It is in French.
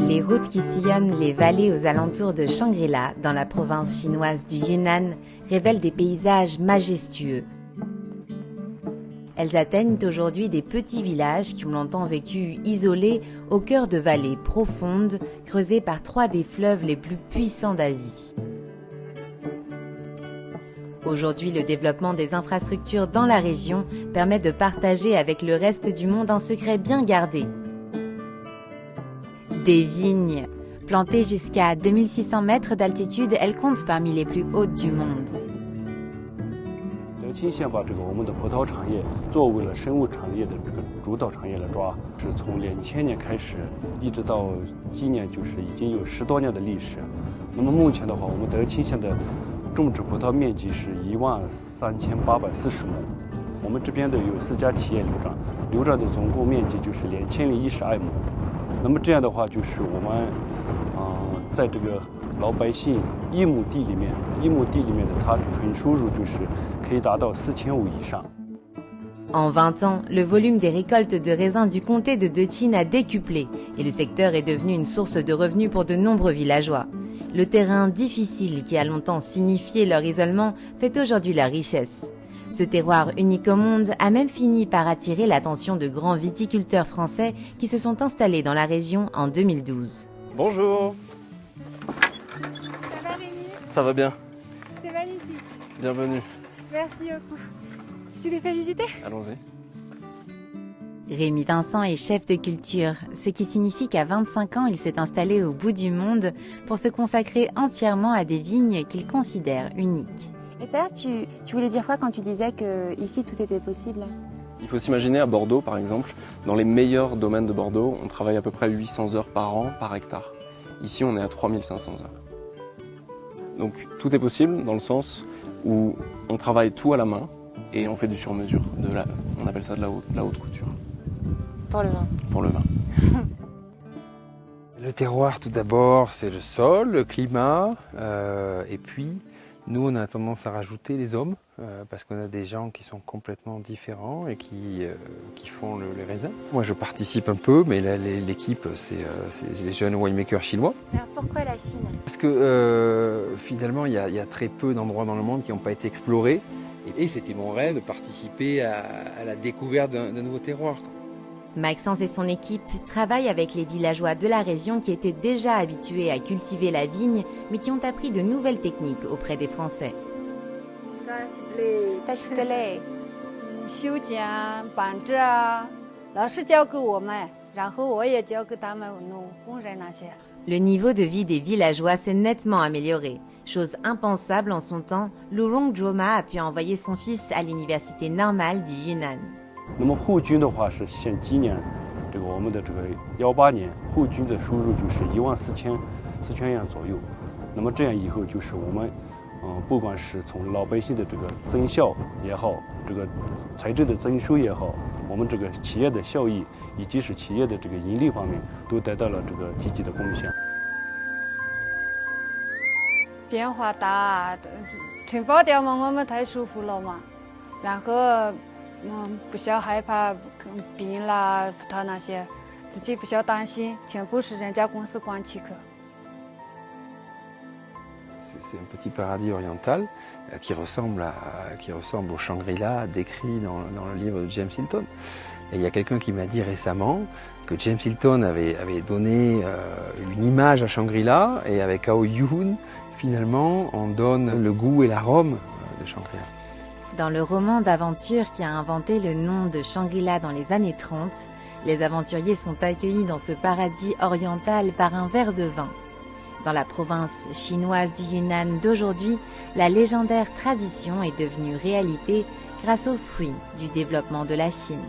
Les routes qui sillonnent les vallées aux alentours de Shangri-La, dans la province chinoise du Yunnan, révèlent des paysages majestueux. Elles atteignent aujourd'hui des petits villages qui ont longtemps vécu isolés au cœur de vallées profondes, creusées par 3 des fleuves les plus puissants d'Asie. Aujourd'hui, le développement des infrastructures dans la région permet de partager avec le reste du monde un secret bien gardé. Des vignes. Plantées jusqu'à 2600 mètres d'altitude, elles comptent parmi les plus hautes du monde. 德钦县把我们的葡萄产业作为了生物产业的主导产业来抓，是从2000年开始，一直到今年已经有10多年的历史。那么目前的话，我们德钦县的种植葡萄面积是13840亩。我们这边的有4家企业流转的总共面积就是2012亩。那么这样的话，我们在这个老百姓1亩地里面的它纯收入可以达到4500以上。En 20 ans, le volume des récoltes de raisins du comté de Dechin a décuplé et le secteur est devenu une source de revenus pour de nombreux villageois. Le terrain difficile qui a longtemps signifié leur isolement fait aujourd'hui leur richesse. Ce terroir unique au monde a même fini par attirer l'attention de grands viticulteurs français qui se sont installés dans la région en 2012. Bonjour. Ça va Rémi? Ça va bien. C'est magnifique. Bienvenue. Merci beaucoup. Tu les fais visiter? Allons-y. Rémi Vincent est chef de culture, ce qui signifie qu'à 25 ans, il s'est installé au bout du monde pour se consacrer entièrement à des vignes qu'il considère uniques. Et d'ailleurs, tu voulais dire quoi quand tu disais qu'ici tout était possible? Il faut s'imaginer à Bordeaux, par exemple, dans les meilleurs domaines de Bordeaux, on travaille à peu près 800 heures par an par hectare. Ici, on est à 3500 heures. Donc tout est possible dans le sens où on travaille tout à la main et on fait du sur-mesure. On appelle ça de la haute couture. Pour le vin. Pour le vin. Le terroir, tout d'abord, c'est le sol, le climat, et puis nous, on a tendance à rajouter les hommes, parce qu'on a des gens qui sont complètement différents et qui font les raisins. Moi, je participe un peu, mais l'équipe, c'est les jeunes winemakers chinois. Alors pourquoi la Chine? Parce que finalement, il y a très peu d'endroits dans le monde qui n'ont pas été explorés. Et c'était mon rêve de participer à la découverte d'un nouveau terroir. Maxence et son équipe travaillent avec les villageois de la région qui étaient déjà habitués à cultiver la vigne, mais qui ont appris de nouvelles techniques auprès des Français. Le niveau de vie des villageois s'est nettement amélioré. Chose impensable en son temps, Lu Rongzhuoma a pu envoyer son fils à l'université normale du Yunnan. 那么户均的话是现今年我们的18年户均的收入14000元左右。那么这样以后我们不管是从老百姓的增效也好，财政的增收也好，我们企业的效益以及是企业的盈利方面都得到了积极的贡献。变化大，纯保掉嘛，我们太舒服了嘛，然后不需要害怕病啦、葡萄那些，自己不需要担心，全部是人家公司管起去。C'est un petit paradis oriental qui ressemble au Shangri-La décrit dans le livre de James Hilton. Et il y a quelqu'un qui m'a dit récemment que James Hilton avait donné une image à Shangri-La et avec Ao Yun, finalement, on donne le goût et l'arôme de Shangri-La. Dans le roman d'aventure qui a inventé le nom de Shangri-La dans les années 30, les aventuriers sont accueillis dans ce paradis oriental par un verre de vin. Dans la province chinoise du Yunnan d'aujourd'hui, la légendaire tradition est devenue réalité grâce aux fruits du développement de la Chine.